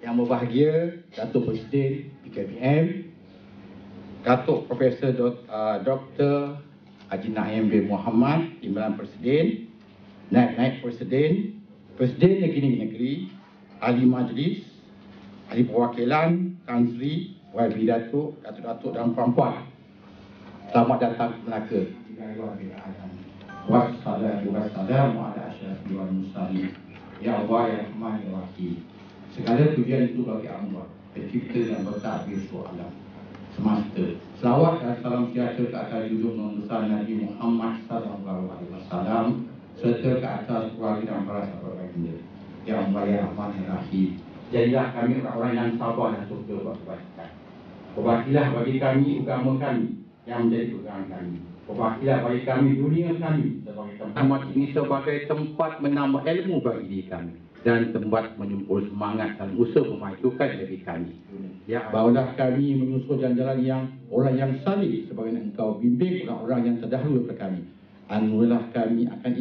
Yang berbahagia Datuk Presiden PKBM, Datuk Profesor Dr. Haji Naim bin Muhammad, Timbalan Presiden, Naib Presiden, Presiden Negeri-Negeri, Ahli Majlis, Ahli Perwakilan, Tan Sri, YB Datuk, Datuk-Datuk dan Puan-Puan. Selamat datang ke Melaka. Wassalamualaikum warahmatullahi wabarakatuh. Ya Allah, Ya Rahman, Ya Rahim. Segala pujian itu bagi Allah, Pencipta dan Bertakbir seluruh alam semesta. Selawat dan salam sejahtera ke atas junjungan Nabi besar Nabi Muhammad sallallahu alaihi wasallam serta ke atas keluarga dan para sahabat baginda. Ya Allah, Ya Rahman, Ya Rahim. Jadilah kami orang-orang yang sabar dan suka buat kebaikan. Perbahagilah bagi kami agama kami yang menjadi pegangan kami. Perbahagilah bagi kami dunia kami sebagai tempat menambah ilmu bagi diri kami dan tempat menyumpul semangat dan usaha memajukan diri kami. Ya, bawalah kami menyusul jalan-jalan yang orang yang salih sebagaimana Engkau bimbing orang-orang yang terdahulu daripada kami. Anurilah kami akan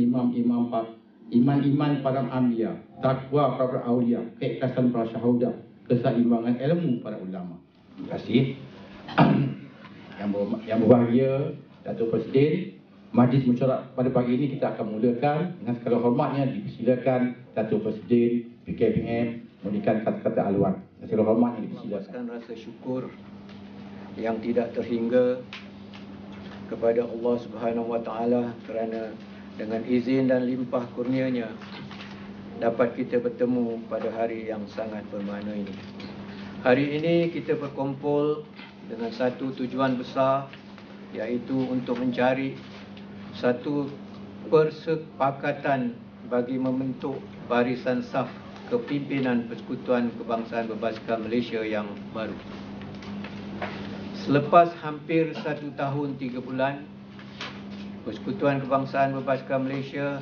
iman para anbiya, takwa para aulia, keikhlasan para syuhada, keseimbangan ilmu para ulama. Terima kasih. Yang berbahagia Datuk Presiden, Majlis Mesyuarat pada pagi ini kita akan mulakan dengan segala hormatnya dipersilakan Datuk Presiden PKBM memberikan kata-kata haluan. Dengan segala hormatnya dipersilakan. Rasa syukur yang tidak terhingga kepada Allah Subhanahu Wa Taala kerana dengan izin dan limpah kurnianya dapat kita bertemu pada hari yang sangat bermakna ini. Hari ini kita berkumpul dengan satu tujuan besar, iaitu untuk mencari satu persepakatan bagi membentuk barisan saf kepimpinan Persekutuan Kebangsaan Berbasikal Malaysia yang baru. Selepas hampir 1 tahun 3 bulan, Persekutuan Kebangsaan Berbasikal Malaysia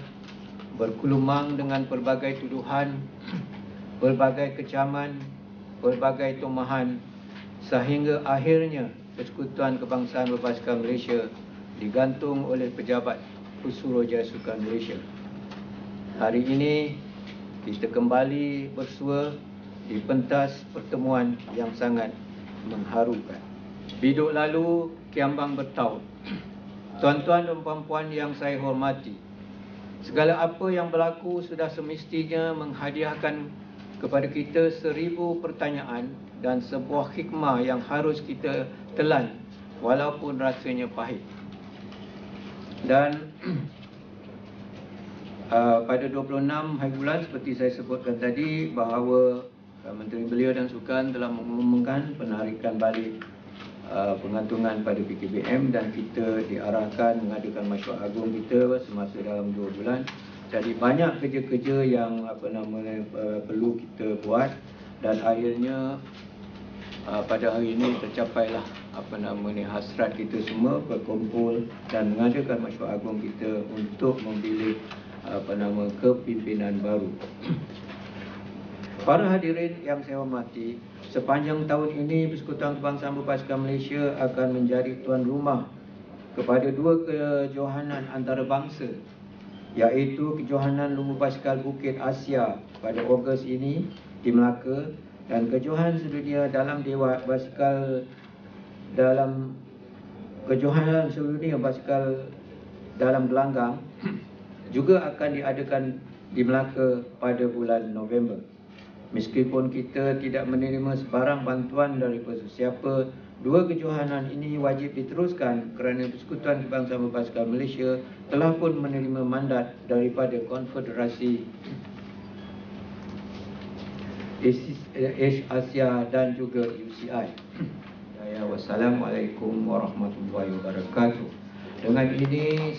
berkulumang dengan pelbagai tuduhan, pelbagai kecaman, pelbagai tumahan, sehingga akhirnya Persekutuan Kebangsaan Berbasikal Malaysia digantung oleh pejabat Pesuruhjaya Sukan Malaysia. Hari ini kita kembali bersua di pentas pertemuan yang sangat mengharukan. Biduk lalu, kiambang bertaut. Tuan-tuan dan puan-puan yang saya hormati, segala apa yang berlaku sudah semestinya menghadiahkan kepada kita 1000 pertanyaan dan sebuah hikmah yang harus kita telan walaupun rasanya pahit. Dan pada 26 hari bulan seperti saya sebutkan tadi bahawa Menteri Belia dan Sukan telah mengumumkan penarikan balik pengantungan pada PKBM dan kita diarahkan mengadakan masyarakat agung kita semasa dalam 2 bulan. Jadi banyak kerja-kerja yang perlu kita buat dan akhirnya pada hari ini tercapailah hasrat kita semua berkumpul dan mengadakan masyarakat agung kita untuk memilih kepimpinan baru. Para hadirin yang saya hormati, sepanjang tahun ini Persekutuan Kebangsaan Berbasikal Malaysia akan menjadi tuan rumah kepada 2 kejohanan antarabangsa, iaitu kejohanan Lumba Basikal Bukit Asia pada Ogos ini di Melaka dan kejohanan sedunia dalam Dewan Basikal kejohanan sedunia basikal dalam gelanggang juga akan diadakan di Melaka pada bulan November. Meskipun kita tidak menerima sebarang bantuan daripada sesiapa, 2 kejohanan ini wajib diteruskan kerana Persekutuan Kebangsaan Berbasikal Malaysia telah pun menerima mandat daripada Konfederasi Asia dan juga UCI. Wassalamualaikum warahmatullahi wabarakatuh. Dengan ini,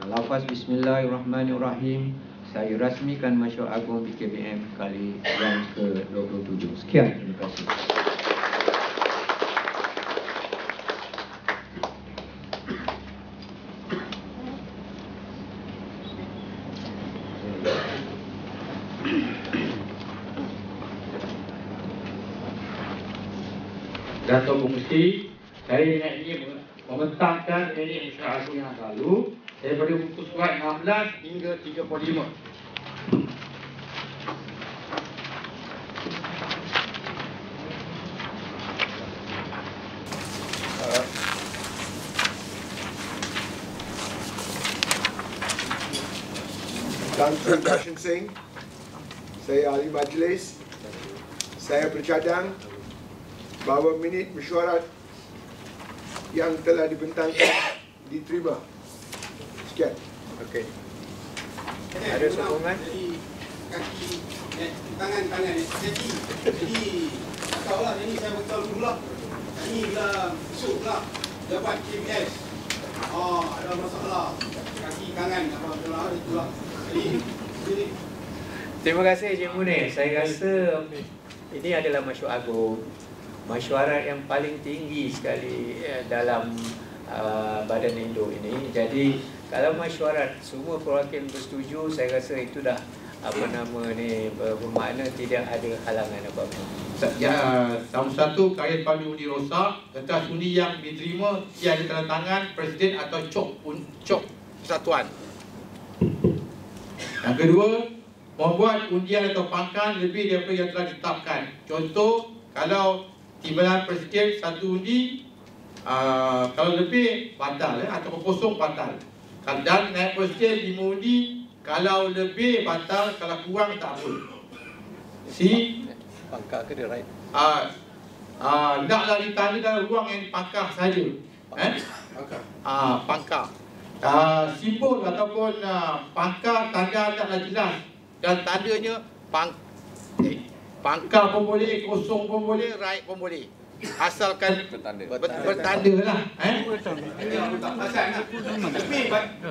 lafaz Bismillahirrahmanirrahim, saya rasmikan masyarakat agung PKBM kali yang ke-27. Sekian, terima kasih. Datuk Pengerusi, saya dengan ini membentangkan ini masyarakat agung yang lalu daripada buku surat 16 hingga 35. Tan Sri Dashan Singh, saya ahli majlis. Saya bercadang bahawa minit mesyuarat yang telah dibentangkan diterima. Sekian. Okey. Ada sokongan? Kaki, tangan ni. Jadi tak tahulah ini saya betul dulu lah. Ini bila esok pula dapat KPS. Ada masalah. Kaki tangan apa betul itulah. Jadi Terima kasih Encik Munir. Saya rasa ini adalah masyarakat agung. Masyarakat yang paling tinggi sekali dalam badan induk ini. Jadi kalau masyarakat semua perwakilan bersetuju, saya rasa itu dah bermakna tidak ada halangan apa-apa. Nombor satu, kait pada undi rosak. Kertas undi yang diterima tiada tanda tangan Presiden atau cok persatuan. Yang kedua, membuat undian atau pangkat lebih daripada yang telah ditetapkan. Contoh, kalau timbalan Presiden satu undi, kalau lebih batal atau kosong batal. Dan naik Presiden 5 undi, kalau lebih batal, kalau kurang tak apa. Pangkal ke dia right? Naklah ditanda dalam ruang yang pangkal saja. Pangkal. Simbol ataupun pangkal tanda naklah jelas. Dan tandanya pangkal pun boleh, kosong pun boleh, right pun boleh. Asalkan bertanda lah.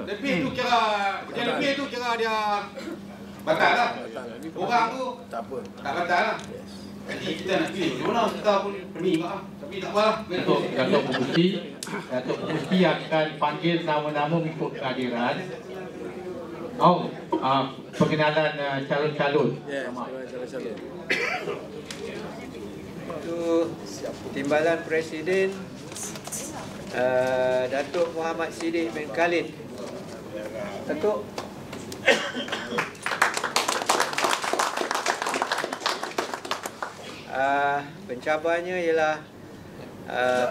lebih tu kira yang lebih tu kira dia batal lah. Orang tu tak batal lah. Jadi kita nak pilih mana kita pun pening lah. Tapi tak apalah. Datuk Bukti akan panggil nama-nama mengikut kehadiran. Perkenalan calon-calon. Calon-calon. Itu timbalan Presiden Datuk Muhammad Siddiq bin Khalid. Datuk. Pencabarnya ialah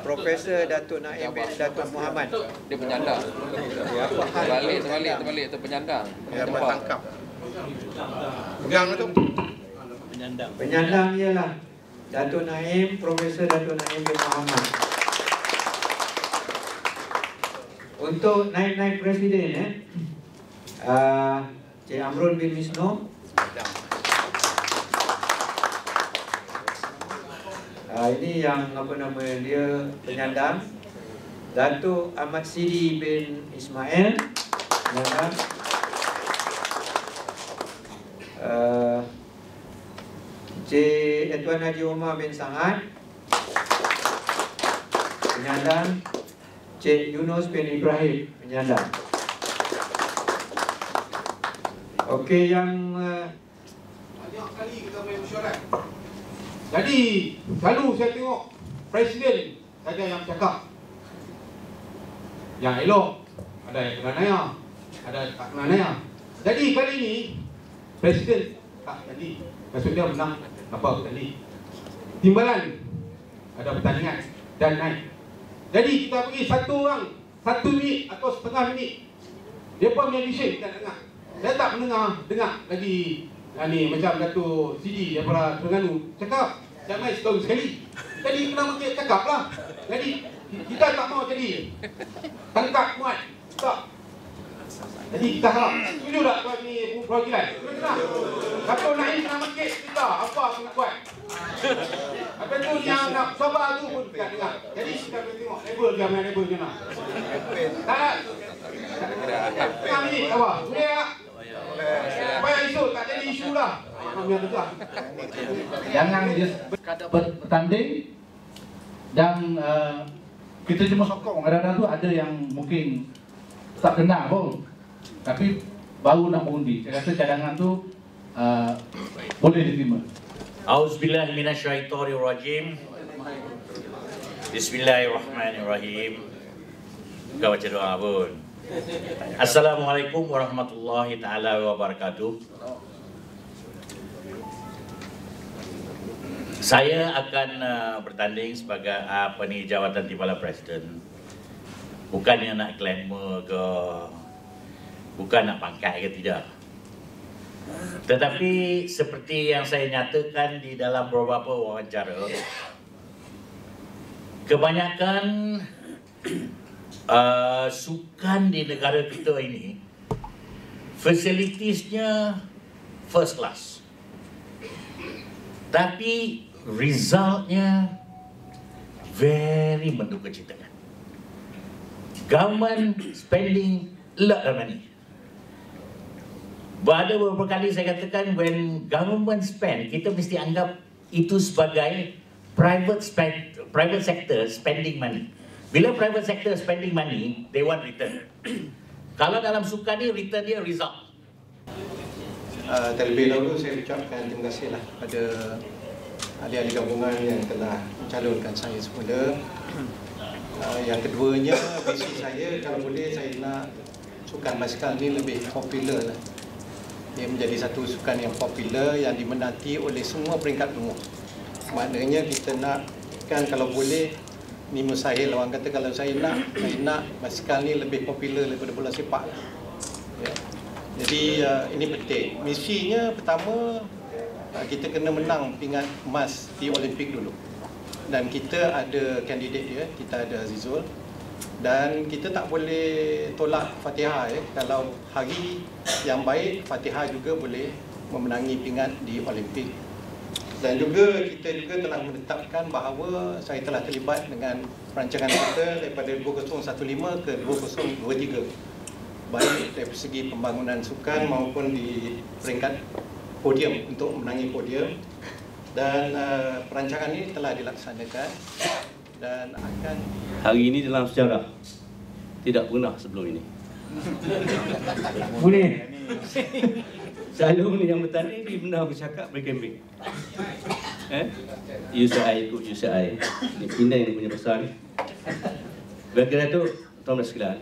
Profesor Datuk Naim bin Datuk Muhammad. Dia penyandang. Apa hal? Terbalik tu penyandang. Dia bertangkap. Pegang tu. Penyandang ialah Datuk Naim, Profesor Datuk Naim bin Muhammad. Untuk naib-naib Presiden, Cik Amrun bin Misno. Ini yang dia penyandang. Datuk Ahmad Sidi bin Ismail, penyandang. Tuan Haji Umar bin Sa'ad, penyandang. Cik Yunus bin Ibrahim, penyandang. Okey, yang Banyak kali kita main mesyuarat. Jadi, selalu saya tengok Presiden saja yang cakap yang elok, ada yang kena naya, ada yang tak kena naya. Jadi kali ini Presiden tak jadi, maksudnya menang apa tadi. Timbalan ada pertandingan dan naik. Jadi kita bagi satu orang 1 minit atau setengah minit. Dia pun punya vision kita dengar. Saya tak dengar lagi ni macam Datuk Sidi daripada Terengganu cakap jangan main setahun sekali. Jadi kena makin cakap lah. Jadi kita tak mau jadi tangkap muat. Tak. Jadi kita harap setuju tak buat ni perwakilan? Kena. Datuk Naim kena makin kita apa kena buat. Apa tu yang nak sabar tu pun kita dengar. Jadi kita boleh tengok level dia main level dia nak. Tak. Tengah minit apa? Boleh tak? Supaya isu tak jadi isu lah. Jangan dia bertanding dan kita cuma sokong. Kadang-kadang tu ada yang mungkin tak kenal pun, tapi baru nak mengundi. Saya rasa cadangan tu boleh diterima. Auzubillahi minasyaitonirrajim. Bismillahirrahmanirrahim. Kau baca doa pun. Assalamualaikum warahmatullahi taala wabarakatuh. Saya akan bertanding sebagai jawatan timbalan Presiden. Bukannya nak glamour ke, bukan nak pangkat ke, tidak. Tetapi seperti yang saya nyatakan di dalam beberapa wawancara, kebanyakan sukan di negara kita ini fasilitiesnya first class, tapi resultnya very mendukacitakan. Government spending a lot of money. Ada beberapa kali saya katakan, when government spend, kita mesti anggap itu sebagai private sector spending money. Bila private sector spending money, they want return. Kalau dalam sukan ni, return dia result. Terlebih dahulu saya ucapkan terima kasihlah kepada ahli-ahli gabungan yang telah mencalonkan saya semula. Yang keduanya, visi saya kalau boleh saya nak sukan basikal ni lebih popular lah. Dia menjadi satu sukan yang popular yang diminati oleh semua peringkat benua. Maknanya kita nak kan kalau boleh ni mustahil, orang kata kalau saya nak basikal ni lebih popular daripada bola sepak lah. Ya. Jadi ini penting. Misinya pertama kita kena menang pingat emas di Olimpik dulu. Dan kita ada kandidat dia, kita ada Azizul. Dan kita tak boleh tolak Fatihah ya. Kalau hari yang baik, Fatihah juga boleh memenangi pingat di Olimpik. Dan juga kita juga telah menetapkan bahawa saya telah terlibat dengan perancangan kita daripada 2015 ke 2023. Baik dari segi pembangunan sukan maupun di peringkat podium untuk menangi podium. Dan perancangan ini telah dilaksanakan dan akan hari ini dalam sejarah tidak pernah sebelum ini. boleh. Selalu ni yang bertanding dia benar bercakap berkembing. UCI ikut UCI. Ni Penang yang punya besar ni. Berkira tu tuan-tuan sekalian,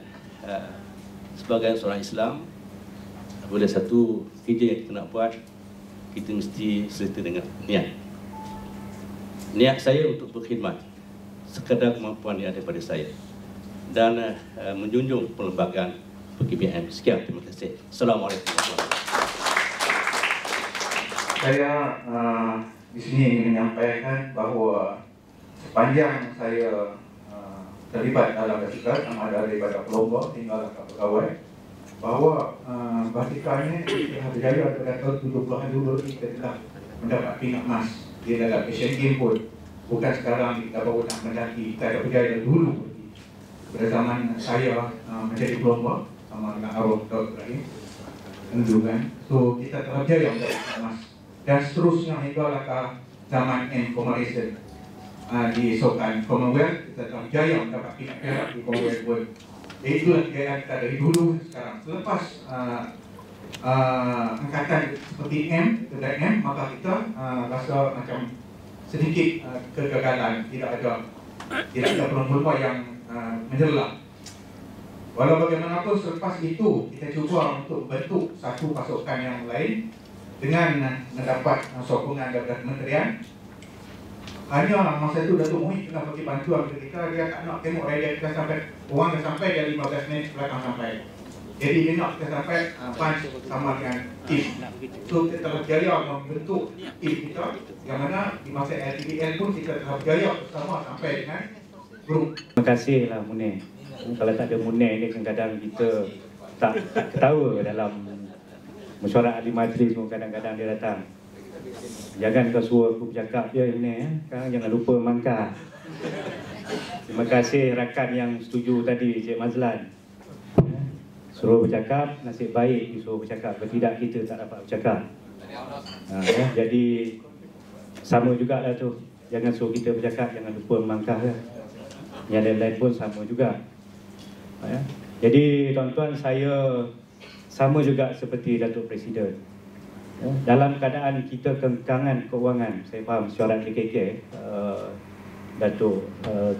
sebagai seorang Islam, ada satu kerja yang kita nak buat, kita mesti serta dengan niat. Niat saya untuk berkhidmat sekadar kemampuan yang ada pada saya dan menjunjung perlembagaan PKBM. Sekian, terima kasih. Assalamualaikum warahmatullahi wabarakatuh. Saya di sini ingin menyampaikan bahawa sepanjang saya terlibat dalam basikal, sama ada daripada kelompok hingga ke pegawai, bahawa basikal ini telah berjaya pada tahun 70-an dulu kita telah mendapat pingat emas di dalam Asian Games pun. Bukan sekarang kita baru nak mendaki, kita ada berjaya dulu. Pada zaman saya menjadi kelompok sama dengan arwah Daud Ibrahim, tentu kan. So kita telah berjaya mendapat emas. Dan seterusnya hinggalah ke zaman Confederation di Sokan Commonwealth, kita telah berjaya mendapat pingat perak di Commonwealth pun. Itulah kejayaan kita dari dulu sekarang. Selepas angkatan seperti M, kedai M, maka kita rasa macam sedikit kegagalan, tidak ada peluang yang menjelang. Walau bagaimanapun selepas itu kita cuba untuk bentuk satu pasukan yang lain dengan mendapat sokongan daripada kementerian. Hanya masa itu Datuk Muhyiddin telah bagi bantuan ketika dia tak nak tengok rakyat kita sampai, orang dah sampai dari 15 minit belakang sampai. Jadi dia nak kita sampai punch sama dengan tim. So kita telah berjaya membentuk tim kita, yang mana di masa LTBL pun kita telah berjaya bersama sampai dengan grup. Terima kasihlah Munir. Kalau tak ada Munir ni kadang-kadang kita tak ketawa dalam mesyuarat ahli majlis pun kadang-kadang dia datang. Jangan kau suruh aku bercakap je ini Sekarang jangan lupa mangkah. Terima kasih rakan yang setuju tadi, Cik Mazlan. Suruh bercakap, nasib baik disuruh bercakap. Kalau tidak kita tak dapat bercakap. Jadi sama jugalah tu. Jangan suruh kita bercakap, jangan lupa mangkah lah. Yang lain-lain pun sama juga. Jadi tuan-tuan, saya sama juga seperti Datuk Presiden. Dalam keadaan kita kekangan keuangan, saya faham syarat KKK, Datuk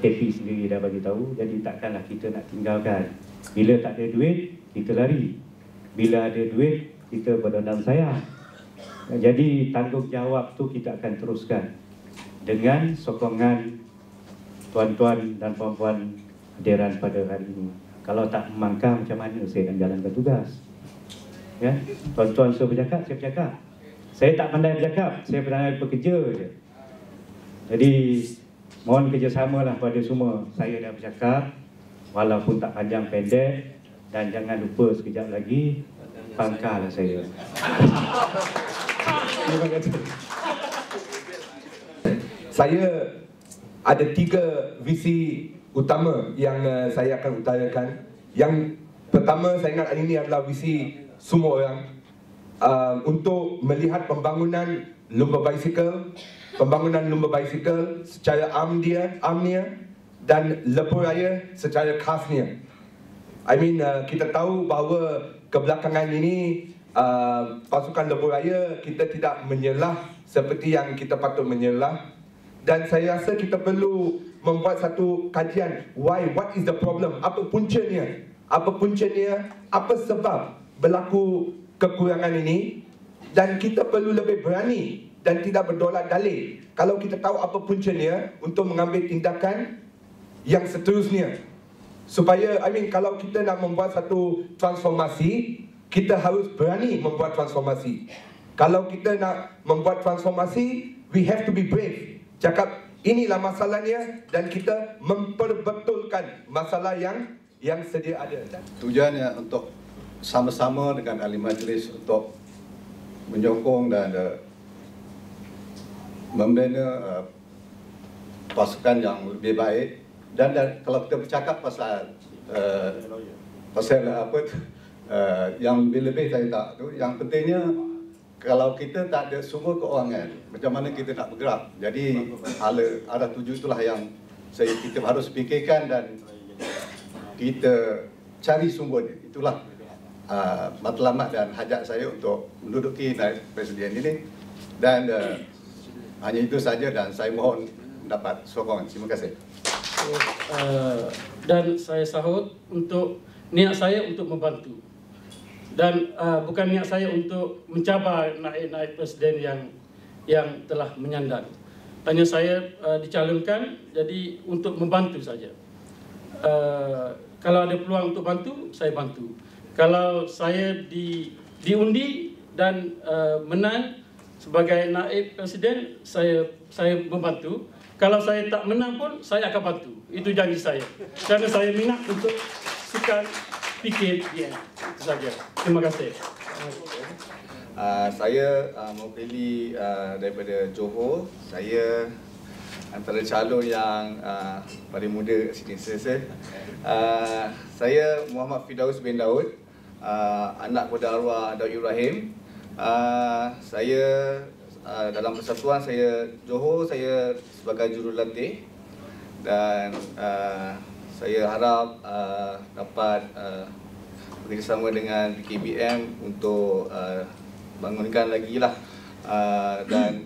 KP sendiri dah bagi tahu, jadi takkanlah kita nak tinggalkan. Bila tak ada duit, kita lari. Bila ada duit, kita berdendam sayang. Jadi tanggungjawab tu kita akan teruskan dengan sokongan tuan-tuan dan puan-puan hadiran pada hari ini. Kalau tak memangkah, macam mana saya nak jalankan tugas? Ya, tuan-tuan suruh bercakap, saya bercakap. Saya tak pandai bercakap, saya pandai bekerja je. Jadi mohon kerjasamalah pada semua. Saya dah bercakap, walaupun tak panjang pendek, dan jangan lupa sekejap lagi pangkallah saya. Terima kasih. Saya ada 3 visi utama yang saya akan utarakan. Yang pertama, saya ingat ini adalah visi semua orang untuk melihat pembangunan lumba bicycle secara amnia dan lebuh raya secara khasnya. Kita tahu bahawa kebelakangan ini pasukan lebuh raya kita tidak menyelah seperti yang kita patut menyelah, dan saya rasa kita perlu membuat satu kajian what is the problem, apa puncanya, apa sebab berlaku kekurangan ini, dan kita perlu lebih berani dan tidak berdolak dalih kalau kita tahu apa puncanya untuk mengambil tindakan yang seterusnya. Supaya kalau kita nak membuat satu transformasi, kita harus berani membuat transformasi. Kalau kita nak membuat transformasi, we have to be brave. Cakap inilah masalahnya dan kita memperbetulkan masalah yang sedia ada. Tujuannya untuk sama-sama dengan ahli majlis untuk menyokong dan membina pasukan yang lebih baik. Dan kalau kita bercakap pasal yang lebih-lebih saya tak tu, yang pentingnya kalau kita tak ada sumber keuangan, macam mana kita nak bergerak. Jadi arah tuju itulah yang kita harus fikirkan dan kita cari sumbernya. Itulah matlamat dan hajat saya untuk menduduki naib presiden ini. Dan hanya itu saja, dan saya mohon mendapat sokongan. Terima kasih. Dan saya sahut untuk niat saya untuk membantu, dan bukan niat saya untuk mencabar naib presiden yang telah menyandang. Hanya saya dicalonkan jadi untuk membantu saja. Kalau ada peluang untuk bantu, saya bantu. Kalau saya diundi dan menang sebagai naib presiden, saya membantu. Kalau saya tak menang pun, saya akan bantu. Itu janji saya. Kerana saya minat untuk sukan fikir dia. Itu saja. Terima kasih. Saya mewakili daripada Johor. Saya antara calon yang paling muda kat sini. Saya Muhammad Firdaus bin Daud, anak kepada arwah Daud Ibrahim. Saya dalam persatuan saya Johor, saya sebagai jurulatih, dan saya harap dapat bekerjasama dengan PKBM untuk bangunkan lagi lah, dan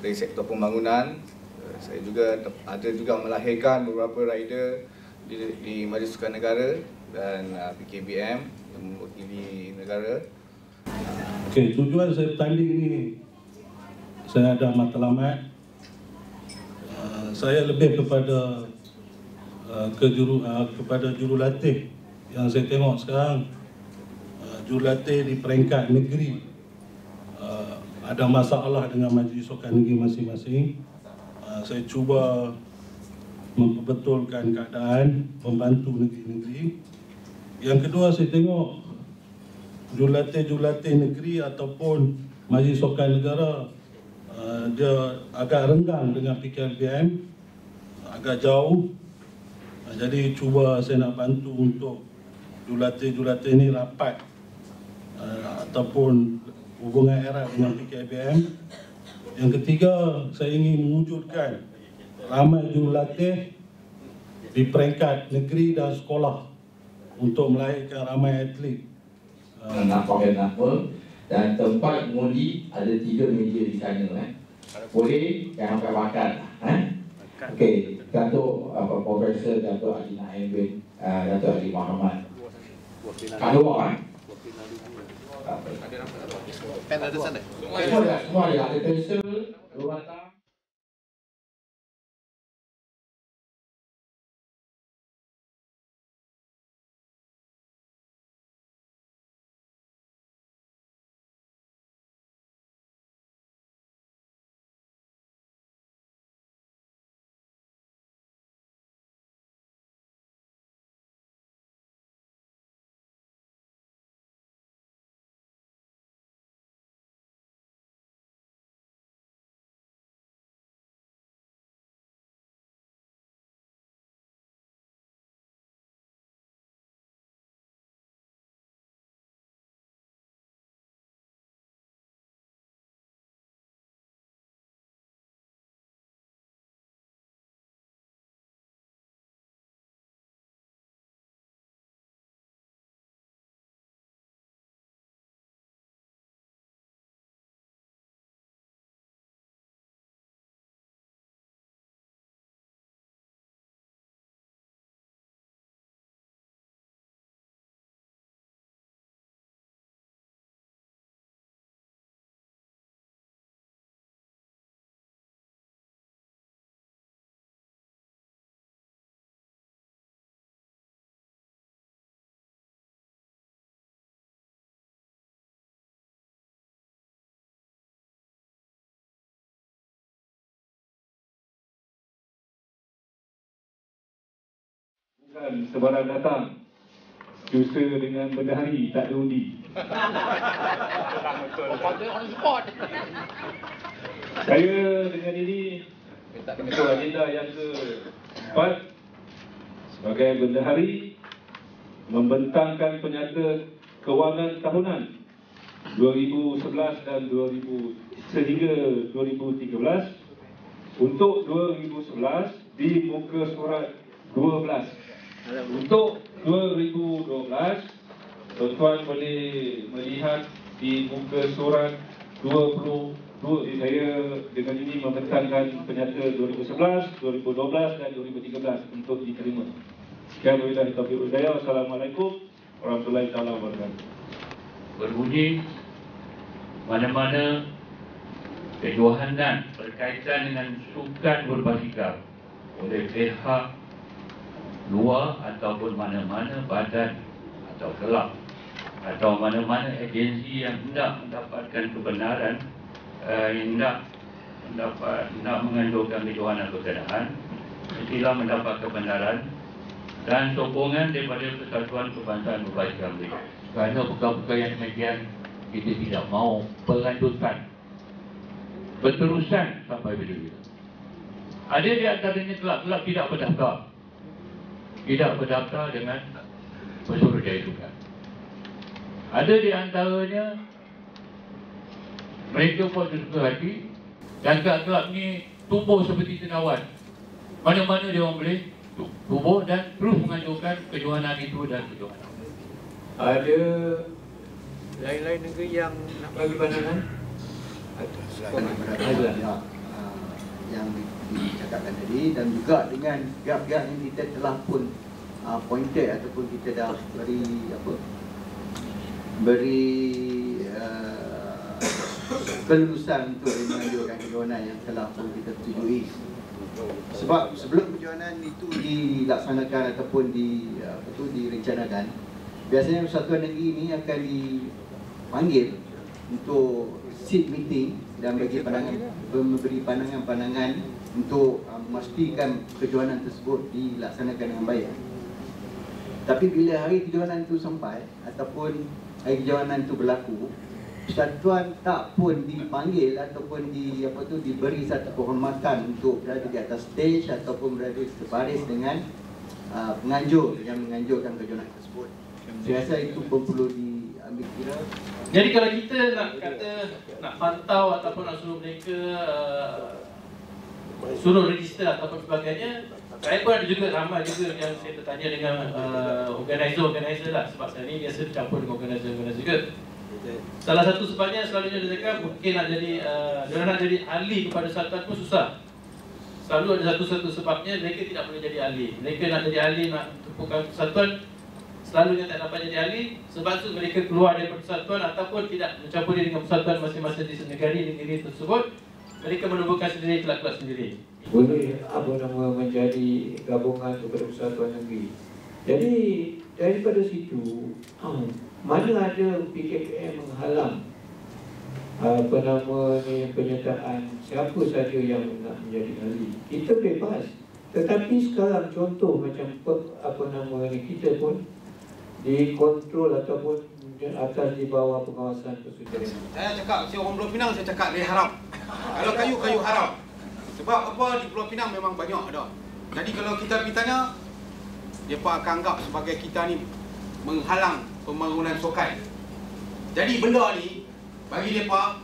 dari sektor pembangunan saya juga ada juga melahirkan beberapa rider di Majlis Sukan Negara dan PKBM yang mewakili negara. Okey, tujuan saya bertanding ini, saya ada matlamat. Saya lebih kepada kepada jurulatih yang saya tengok sekarang. Jurulatih di peringkat negeri ada masalah dengan Majlis Sukan Negeri masing-masing. Saya cuba memperbetulkan keadaan, membantu negeri-negeri. Yang kedua, saya tengok jurulatih negeri ataupun Majlis Sukan Negara, dia agak renggang dengan PKBM, agak jauh. Jadi cuba saya nak bantu untuk jurulatih ini rapat ataupun hubungan erat dengan PKBM. Yang ketiga, saya ingin mewujudkan ramai jurulatih di peringkat negeri dan sekolah untuk melahirkan ramai atlet. Dan tempat mengundi ada 3 meja di sana. Boleh jangan sampai makan. Okey, Datuk Profesor Datuk Ali Naim bin Datuk Ali Muhammad. Kalau pen ada sana. Semua ada pensel, 2 batang. Dan sebarang datang dusta dengan bendahari tak ada undi. Saya dengan ini untuk agenda yang ke-4 sebagai bendahari membentangkan penyata kewangan tahunan 2011 dan sehingga 2013 untuk 2011 di muka surat 12. Untuk 2012, tuan-tuan boleh melihat di muka surat 22. Saya dengan ini membentangkan penyata 2011, 2012 dan 2013 untuk diterima. Sekian wabillahi taufiq wal hidayah. Wassalamualaikum warahmatullahi wabarakatuh. Berbunyi mana-mana kejohanan berkaitan dengan sukan berbasikal oleh pihak luar ataupun mana-mana badan atau kelab atau mana-mana agensi yang hendak mendapatkan kebenaran, yang hendak menganjurkan kejohanan berkenaan, mestilah mendapat kebenaran dan sokongan daripada Persatuan Kebangsaan Berbasikal Malaysia. Kerana perkara-perkara yang demikian kita tidak mahu berlanjutan berterusan sampai bila-bila. Ada di antaranya kelab-kelab tidak berdaftar dengan Pesuruhjaya Sukan. Ada di antaranya mereka pun suka hati dan kelab-kelab ni tumbuh seperti tenawan. Mana-mana dia orang boleh tumbuh dan terus menganjurkan kejohanan itu dan kejohanan. Ada lain-lain negeri yang nak bagi pandangan? Ada yang dicakapkan tadi dan juga dengan pihak-pihak yang kita telah pun pointed ataupun kita dah beri kelulusan untuk menganjurkan kejohanan yang telah pun kita setujui. Sebab sebelum kejohanan itu dilaksanakan ataupun direncanakan, biasanya persatuan negeri ini akan dipanggil untuk seat meeting dan bagi pandangan, memberi pandangan-pandangan untuk memastikan kejohanan tersebut dilaksanakan dengan baik. Tapi bila hari kejohanan itu sampai ataupun hari kejohanan itu berlaku, persatuan tak pun dipanggil ataupun diberi satu penghormatan untuk berada di atas stage ataupun berada sebaris dengan penganjur yang menganjurkan kejohanan tersebut. Saya rasa itu pun perlu diambil kira. Jadi kalau kita nak pantau ataupun nak suruh mereka suruh register ataupun sebagainya, saya pun ada juga ramai juga yang saya bertanya dengan organizer lah, sebab saya ni biasa bercampur dengan organizer juga. Salah satu sebabnya selalunya dia cakap mungkin nak jadi nak jadi ahli kepada persatuan pun susah. Selalu ada satu sebabnya mereka tidak boleh jadi ahli. Mereka nak jadi ahli, nak tumpukan persatuan, selalunya tak dapat jadi ahli sebab tu mereka keluar dari persatuan ataupun tidak mencampuri dengan persatuan masing-masing di negeri tersebut. Mereka menubuhkan sendiri kelab-kelab sendiri. Boleh menjadi gabungan kepada persatuan negeri. Jadi daripada situ mana ada PKPM menghalang penyertaan siapa saja yang nak menjadi ahli. Kita bebas. Tetapi sekarang contoh macam kita pun dikontrol ataupun atas di bawah pengawasan Persatuan. Saya cakap, saya orang Pulau Pinang, saya cakap dia haram. Kalau kayu haram. Sebab apa, di Pulau Pinang memang banyak ada. Jadi kalau kita pergi tanya, mereka akan anggap sebagai kita ni menghalang pembangunan sokai. Jadi benda ni bagi mereka,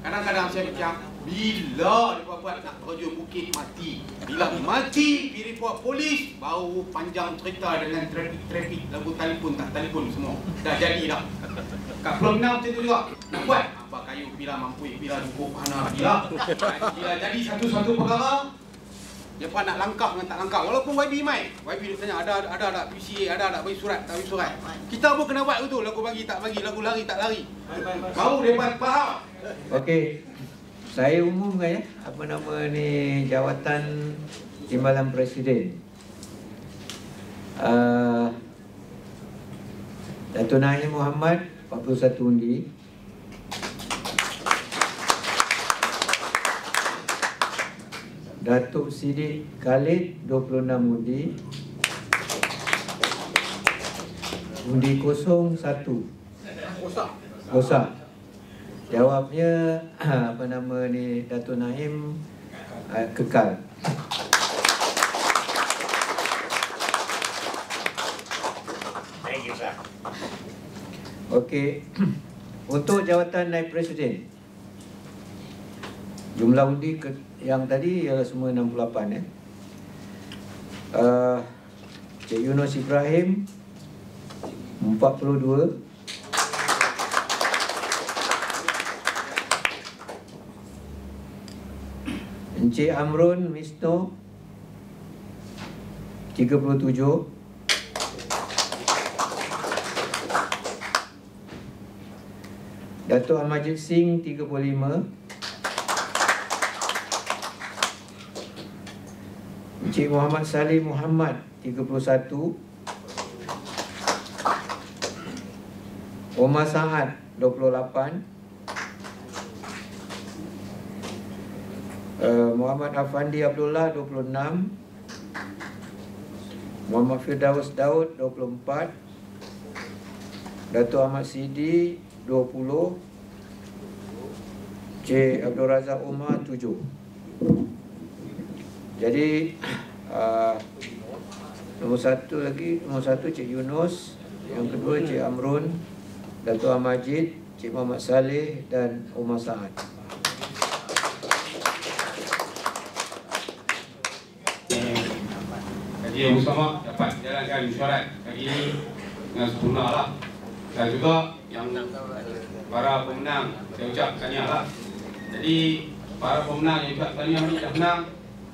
kadang-kadang saya macam bila mereka buat nak terjun bukit mati. Bila mati, pergi report polis, baru panjang cerita dengan trafik lagu telefon tak telefon semua. Dah jadi dah. Kat Pulau Pinang macam tu juga. Nak buat apa kayu bila mampu, bila cukup mana bila jadi satu-satu perkara, mereka nak langkah dengan tak langkah. Walaupun YB mai, YB dia tanya ada tak PCA, ada tak bagi surat, tak bagi surat. Kita pun kena buat tu, lagu bagi tak bagi, lagu lari tak lari. Baru mereka faham. Okey. Saya umumkan jawatan Timbalan Presiden. Datuk Naim Muhammad 41 undi. Datuk Siddiq Khalid 26 undi. Undi 01. Rosak. Jawabnya apa nama ni, Dato' Naim kekal. Thank you, sir. Okey. Untuk jawatan Naib Presiden, jumlah undi yang tadi ialah semua 68 Cik Yunus Ibrahim 42, Encik Amrun Misno 37, Dato' Amajid Singh 35, Encik Muhammad Saleh Muhammad 31, Omar Saad 28, Muhammad Afandi Abdullah 26, Muhammad Firdaus Daud 24, Dato' Ahmad Sidi 20, Cik Abdul Razak Umar 7. Jadi nombor satu Cik Yunus, yang kedua Cik Amrun, Dato' Amajid, Cik Muhammad Saleh dan Omar Saad. Jadi Abu Samad dapat jalankan mesyuarat kali ini dengan sempurna lah. Dan juga yang para pemenang, saya ucap tahniah lah. Jadi para pemenang yang ucap tahniah ni dah menang,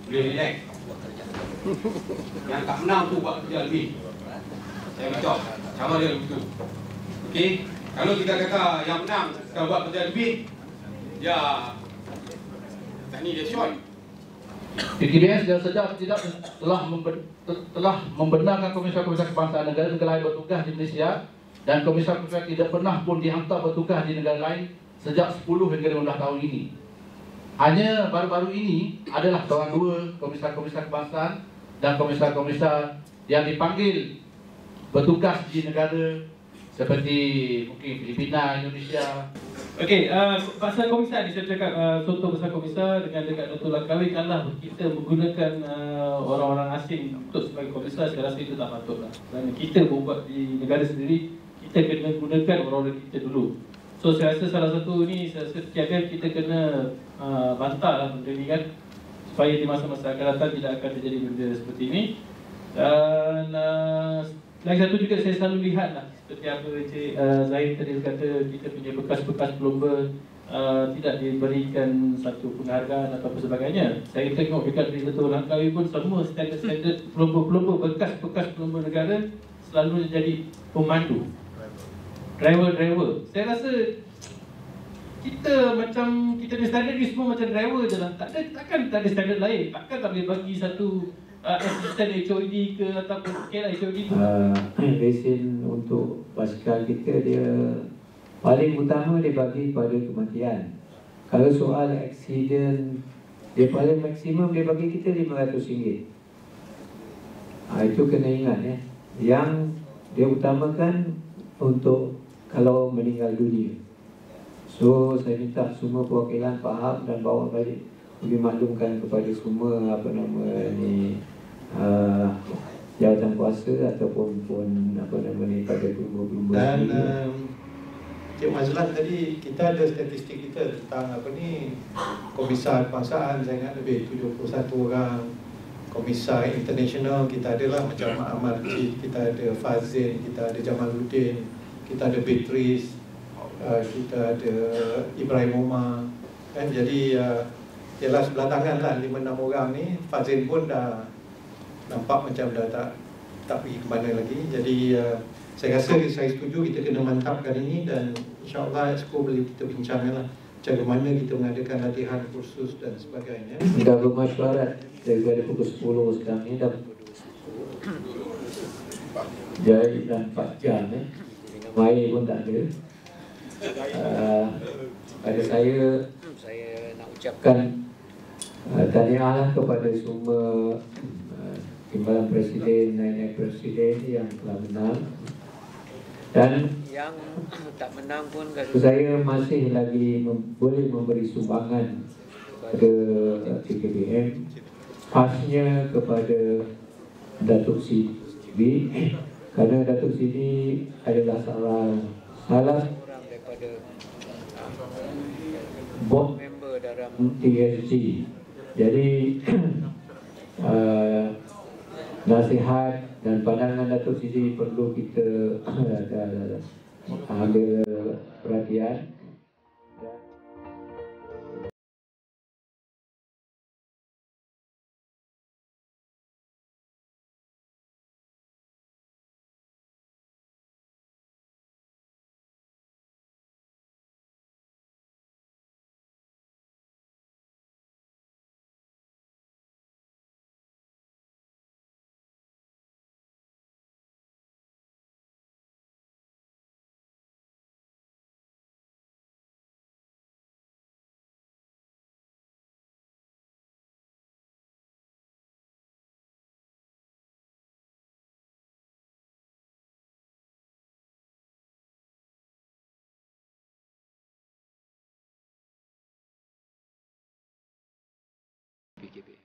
boleh relax. Yang tak menang tu buat kerja lebih. Saya ucap cara dia begitu. Okey, kalau kita kata yang menang kalau buat kerja lebih, ya dia syoi. PKBS dan sejak telah membenarkan komisar-komisar kebangsaan negara lain bertugas di Malaysia, dan komisar-komisar tidak pernah pun dihantar bertugas di negara lain sejak 10 hingga 15 tahun ini. Hanya baru-baru ini adalah seorang dua komisar-komisar kebangsaan dan komisar-komisar yang dipanggil bertugas di negara seperti mungkin Filipina, Indonesia. Okey, pasal komisar ni saya cakap contoh pasal komisar dengan dekat Dato' Langkawi, kalau kita menggunakan orang-orang asing untuk sebagai komisar, saya rasa itu tak patutlah. Kerana kita buat di negara sendiri, kita kena gunakan orang-orang kita dulu. So saya rasa salah satu ni, saya rasa tiada kita kena bantah lah benda ni kan, supaya di masa-masa akan datang tidak akan terjadi benda seperti ini. Dan lagi satu juga saya selalu lihat lah, seperti apa Encik Zahid tadi kata, kita punya bekas-bekas pelumba tidak diberikan satu penghargaan atau sebagainya. Saya tengok dekat di Dato' Langkawi pun semua standard pelumba-pelumba, bekas-bekas pelumba negara selalu jadi pemandu, driver. Saya rasa kita macam, kita punya standard ni semua macam driver je lah. Takkan tak ada standard lain. Takkan tak boleh bagi satu asisten HOD ke ataupun HOD tu. Resin untuk basikal kita, dia paling utama dia bagi pada kematian. Kalau soal accident, dia paling maksimum dia bagi kita RM500. Itu kena ingat ya. Yang dia utamakan untuk kalau meninggal dunia. So saya minta semua perwakilan faham dan bawa balik, bagi maklumkan kepada semua apa nama ni, jawatan kuasa ataupun apa nama ni pada pelumba-pelumba. Dan Cik Mazlan tadi kita ada statistik kita tentang apa ni, komisar kebangsaan saya ingat lebih 71 orang. Komisar international kita adalah macam Ammar Rashid, kita ada Fazil, kita ada Jamaluddin, kita ada Beatrice, kita ada Ibrahim Omar kan. Jadi ialah sebelah tangan lah 5-6 orang ni. Fazil pun dah nampak macam dah tak pergi ke mana lagi. Jadi saya rasa saya setuju kita kena mantapkan ini, dan insyaAllah Exco boleh kita bincangkan lah macam mana kita mengadakan latihan kursus dan sebagainya. Dah bermasyarakat daripada pukul 10 sekarang ni dah jadi dah 4 jam minum air pun tak ada. Pada saya nak ucapkan tahniah lah kepada semua timbalan Presiden, Naib Presiden yang telah menang. Dan yang tak menang pun saya masih lagi boleh memberi sumbangan kepada PKBM, pasnya kepada Datuk Sidi, kerana Datuk Sidi adalah salah orang daripada board member dalam TSG. Jadi nasihat dan pandangan Datuk Sidi perlu kita ambil perhatian. PKBM.